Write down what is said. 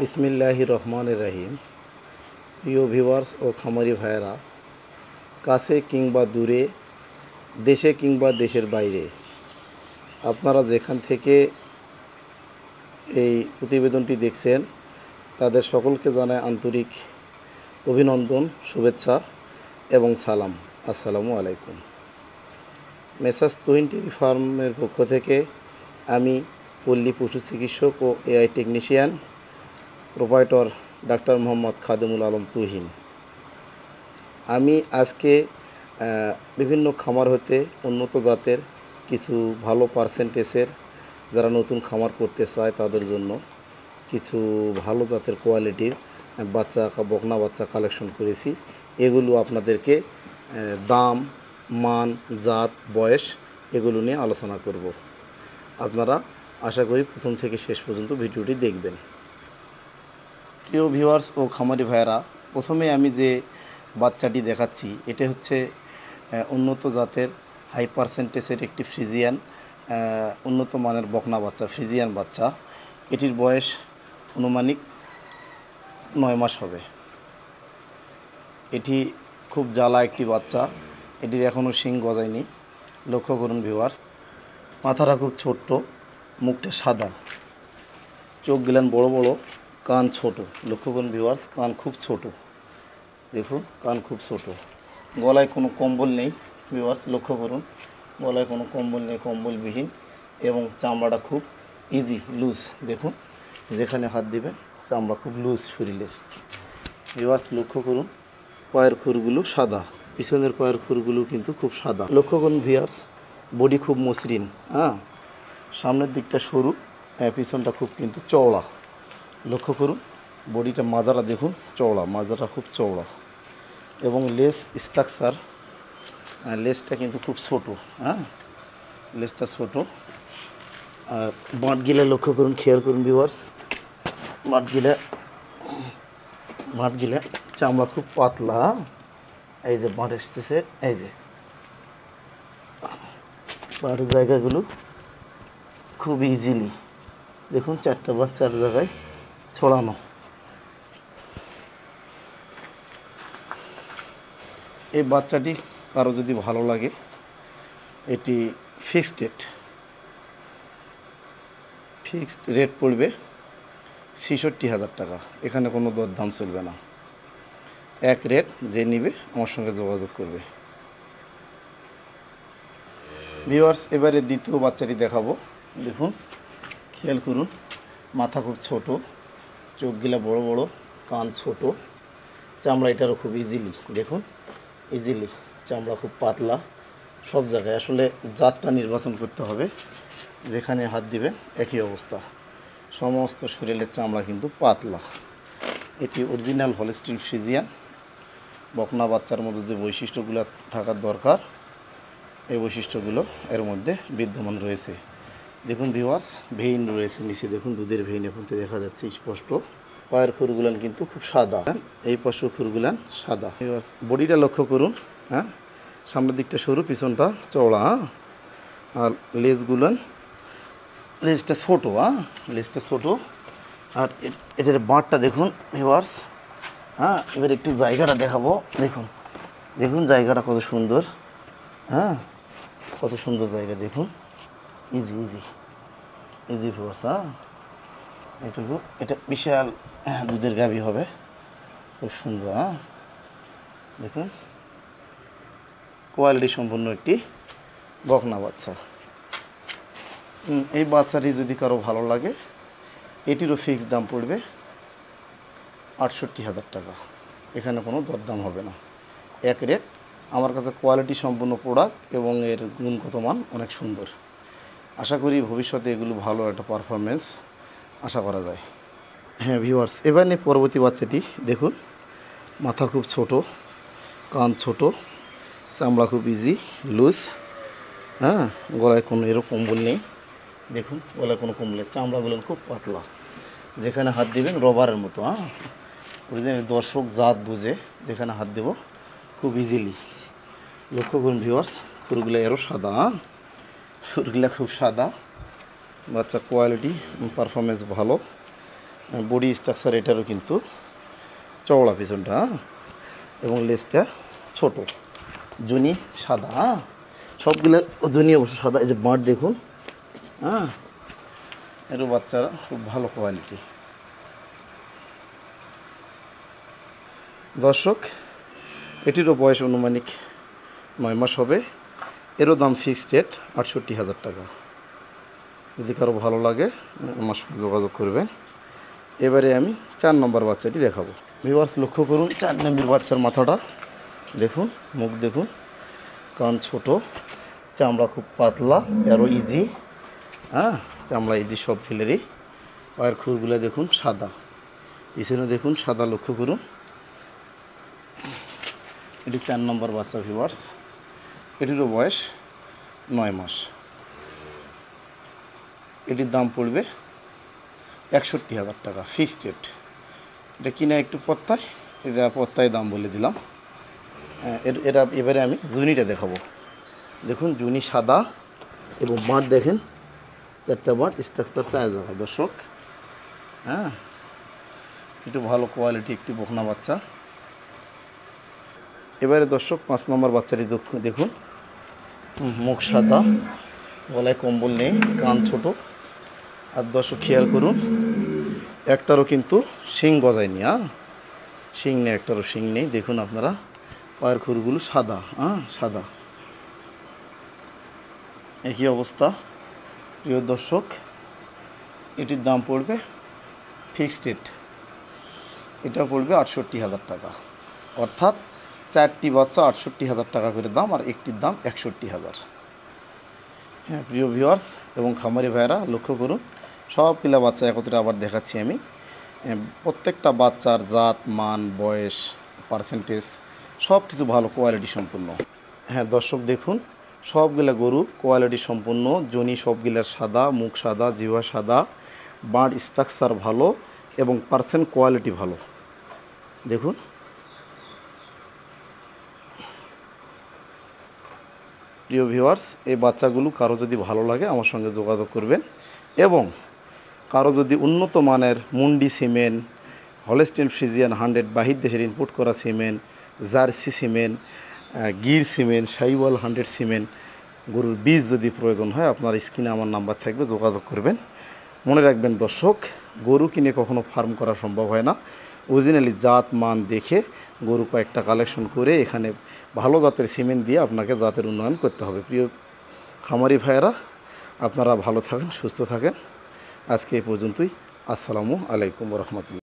বিসমিল্লাহির রহমানির রহিম। প্রিয় ভিউয়ার্স ও খামারি ভাইয়েরা, কাছে কিংবা দূরে, দেশে কিংবা দেশের বাইরে, আপনারা যেখান থেকে এই প্রতিবেদনটি দেখছেন তাদের সকলকে জানায় আন্তরিক অভিনন্দন, শুভেচ্ছা এবং সালাম। আসসালামু আলাইকুম। মেসার্স তুহিন ডেইরি ফার্মের পক্ষ থেকে আমি পল্লী পশু চিকিৎসক ও AI technician proprietor doctor Mohammad Khademul Alam Tuhin. আমি আজকে বিভিন্ন খামার হতে উন্নত জাতের কিছু ভালো পার্সেন্টেজের যারা নতুন খামার করতে চায় তাদের জন্য কিছু ভালো জাতের কোয়ালিটির বকনা বাচ্চা কালেকশন করেছি। এগুলো আপনাদেরকে দাম, মান, জাত, বয়স এগুলো নিয়ে আলোচনা করব। আপনারা আশা করি প্রথম থেকে শেষ পর্যন্ত ভিডিওটি দেখবেন। প্রিয় ভিউয়ার্স ও খামারি ভাইয়েরা, প্রথমে আমি যে বাচ্চাটি দেখাচ্ছি এটা হচ্ছে উন্নত জাতের হাই পার্সেন্টেজের একটি ফ্রিজিয়ান উন্নত মানের বকনা বাচ্চা, ফ্রিজিয়ান বাচ্চা। এটির বয়স আনুমানিক 9 মাস হবে। এটি খুব জ্বালা একটি বাচ্চা, এটির এখনও শিং গজায়নি। লক্ষ্য করুন ভিউয়ার্স, মাথাটা খুব ছোট্ট, মুখটা সাদা, চোখ গিলান বড় বড়, কান ছোট। লক্ষ্য করুন ভিউয়ার্স, কান খুব ছোট, দেখুন কান খুব ছোট। গলায় কোনো কম্বল নেই ভিউয়ার্স, লক্ষ্য করুন গলায় কোনো কম্বল নেই, কম্বলবিহীন, এবং চামড়াটা খুব ইজি লুজ। দেখুন যেখানে হাত দিবেন চামড়া খুব লুজ শরীরের। ভিউয়ার্স লক্ষ্য করুন, পায়ের খুরগুলো সাদা, পিছনের পায়ের খুরগুলো কিন্তু খুব সাদা। লক্ষ্য করুন ভিউয়ার্স, বডি খুব মসৃণ, সামনের দিকটা সরু, পিছনটা খুব কিন্তু চওড়া। লক্ষ্য করুন বডিটা, মাজাটা দেখুন চওড়া, মাজাটা খুব চওড়া, এবং লেস স্ট্রাকচার, লেসটা কিন্তু খুব ছোট, লেসটা ছোট। আর বাঁট গিলা লক্ষ্য করুন, খেয়াল করুন ভিউয়ার্স, বাঁট গিলা চামড়া খুব পাতলা। এই যে বাঁট আসতেছে, এই যে বাঁটের জায়গাগুলো খুব ইজিলি দেখুন, 4টা বাস 4 জায়গায় ছড়ানো। এই বাচ্চাটি কারো যদি ভালো লাগে, এটি ফিক্সড রেট পড়বে 66,000 টাকা। এখানে কোনো দরদাম চলবে না, এক রেট। যে নিবে আমার সঙ্গে যোগাযোগ করবে। ভিউয়ার্স এবারে দ্বিতীয় বাচ্চাটি দেখাবো। দেখুন খেয়াল করুন, মাথা খুব ছোট, চোখগুলা বড় বড়, কান ছোট, চামড়া এটারও খুব ইজিলি, দেখুন ইজিলি চামড়া খুব পাতলা। সব জায়গায় আসলে জাতটা নির্বাচন করতে হবে, যেখানে হাত দিবেন একই অবস্থা। সমস্ত শরীরের চামড়া কিন্তু পাতলা। এটি অরিজিনাল হলস্টিন ফ্রিজিয়ান বকনা বাচ্চার মধ্যে যে বৈশিষ্ট্যগুলো থাকার দরকার, এই বৈশিষ্ট্যগুলো এর মধ্যে বিদ্যমান রয়েছে। দেখুন ভিউয়ার্স, ভেইন রয়েছে নিচে, দেখুন দুধের ভেইন এখন তো দেখা যাচ্ছে স্পষ্ট। পায়ের খুরগুলান কিন্তু খুব সাদা, এই পাশের খুরগুলান সাদা। ভিউয়ার্স বডিটা লক্ষ্য করুন, সামনের দিকটা সরু, পিছনটা চওড়া, আর লেজটা ছোটো, লেজটা ছোটো। আর এটার বাঁটটা দেখুন ভিউয়ার্স, এবার একটু জায়গাটা দেখাবো। দেখুন দেখুন জায়গাটা কত সুন্দর, কত সুন্দর জায়গা দেখুন, ইজি ভিউয়ার্স। এটুকু, এটা বিশাল দুধের গাভী হবে, খুব সুন্দর। দেখুন কোয়ালিটি সম্পন্ন একটি বকনা বাচ্চা। এই বাচ্চাটি যদি কারো ভালো লাগে, এটিরও ফিক্সড দাম পড়বে 68,000 টাকা। এখানে কোনো দরদাম হবে না, এক রেট। আমার কাছে কোয়ালিটি সম্পন্ন প্রোডাক্ট এবং এর গুণগত মান অনেক সুন্দর। আশা করি ভবিষ্যতে এগুলো ভালো একটা পারফরমেন্স আশা করা যায়। ভিউয়ার্স এবার নিয়ে পরবর্তী বাচ্চাটি দেখুন, মাথা খুব ছোট, কান ছোট, চামড়া খুব ইজি লুজ, গলায় কোনো এরকম কম্বল নেই। দেখুন গলায় কোনো কম্বলের, চামড়াগুলো খুব পাতলা, যেখানে হাত দিবেন রবারের মতো। অরিজিনাল দর্শক জাত বুঝে যেখানে হাত দেব খুব ইজিলি। লক্ষ্য করুন ভিউয়ার্স, খুরগুলো এরও সাদা, খুরগুলো খুব সাদা। বাচ্চার কোয়ালিটি পারফরমেন্স ভালো, বডি স্ট্রাকচার এটারও কিন্তু চওড়া পিছনটা, এবং লেজটা ছোট, জুনি সাদা, সবগুলো জুনি অবশ্য সাদা। এই যে বাঁট দেখুন, এরও বাচ্চারা খুব ভালো কোয়ালিটি। দর্শক, এটিরও বয়স আনুমানিক 9 মাস হবে। এরও দাম ফিক্সড রেট 68,000 টাকা। যদি কারো ভালো লাগে আমার সাথে যোগাযোগ করবেন। এবারে আমি 4 নম্বর বাচ্চাটি দেখাবো। ভিউয়ার্স লক্ষ্য করুন, 4 নম্বর বাচ্চার মাথাটা দেখুন, মুখ দেখুন, কান ছোট, চামড়া খুব পাতলা, আরও ইজি, চামড়া ইজি সব ফিলেরই। পায়ের খুরগুলো দেখুন সাদা, পিছনে দেখুন সাদা, লক্ষ্য করুন। এটি 4 নম্বর বাচ্চা ভিউয়ার্স। এটিরও বয়স 9 মাস। এটির দাম পড়বে 61,000 টাকা ফিক্সড রেট। এটা কিনা একটু পত্তায়, এটা পত্তায় দাম বলে দিলাম। এবারে আমি জুনিটা দেখাবো। দেখুন জুনি সাদা, এবং বাঁট দেখেন 4টা বাঁট, স্ট্রাকচার 4 জায়গায়। দর্শক, একটু ভালো কোয়ালিটি একটি বকনা বাচ্চা। এবারে দর্শক 5 নম্বর বাচ্চাটি দেখুন, মুখ সাদা, গলায় কম্বল নেই, কান ছোট। আর দর্শক খেয়াল করুন, একটারও কিন্তু শিং গজায়নি, শিং নেই, একটারও শিং নেই। দেখুন আপনারা, পায়ের খুরগুলো সাদা, সাদা। একই অবস্থা। প্রিয় দর্শক, এটির দাম পড়বে ফিক্সড রেট, এটা পড়বে 68,000 টাকা। অর্থাৎ 4টি বাচ্চা 68,000 টাকা করে দাম, আর একটির দাম 61,000। হ্যাঁ প্রিয় ভিউয়ার্স এবং খামারি ভাইয়েরা লক্ষ্য করুন, সব পিলা বাচ্চা একত্রে আবার দেখাচ্ছি আমি। প্রত্যেকটা বাচ্চার জাত, মান, বয়স, পার্সেন্টেজ সব কিছু ভালো কোয়ালিটি সম্পূর্ণ। হ্যাঁ দর্শক দেখুন, সবগুলা গরু কোয়ালিটি সম্পূর্ণ। জনি সবগুলার সাদা, মুখ সাদা, জিহ্বা সাদা, বাঁট স্ট্রাকচার ভালো, এবং পার্সেন্ট কোয়ালিটি ভালো। দেখুন, প্রিয় ভিউয়ার্স, এই বাচ্চাগুলো কারো যদি ভালো লাগে আমার সঙ্গে যোগাযোগ করবেন। এবং কারো যদি উন্নত মানের মুন্ডি সিমেন্ট, হলস্টেইন ফ্রিজিয়ান 100 বাহির দেশের ইনপুট করা cement, jersey cement, Gir cement, Sahiwal 100 cement, গরুর বীজ যদি প্রয়োজন হয়, আপনার স্ক্রিনে আমার নাম্বার থাকবে, যোগাযোগ করবেন। মনে রাখবেন দর্শক, গরু কিনে কখনো ফার্ম করা সম্ভব হয় না। অরিজিনালি জাত মান দেখে গরু কয়েকটা কালেকশন করে এখানে ভালো জাতের সিমেন্ট দিয়ে আপনাকে জাতের উন্নয়ন করতে হবে। প্রিয় খামারি ভাইয়েরা, আপনারা ভালো থাকেন, সুস্থ থাকেন। আজকে এই পর্যন্তই। আসসালামু আলাইকুম ওয়া রাহমাতুল্লাহ।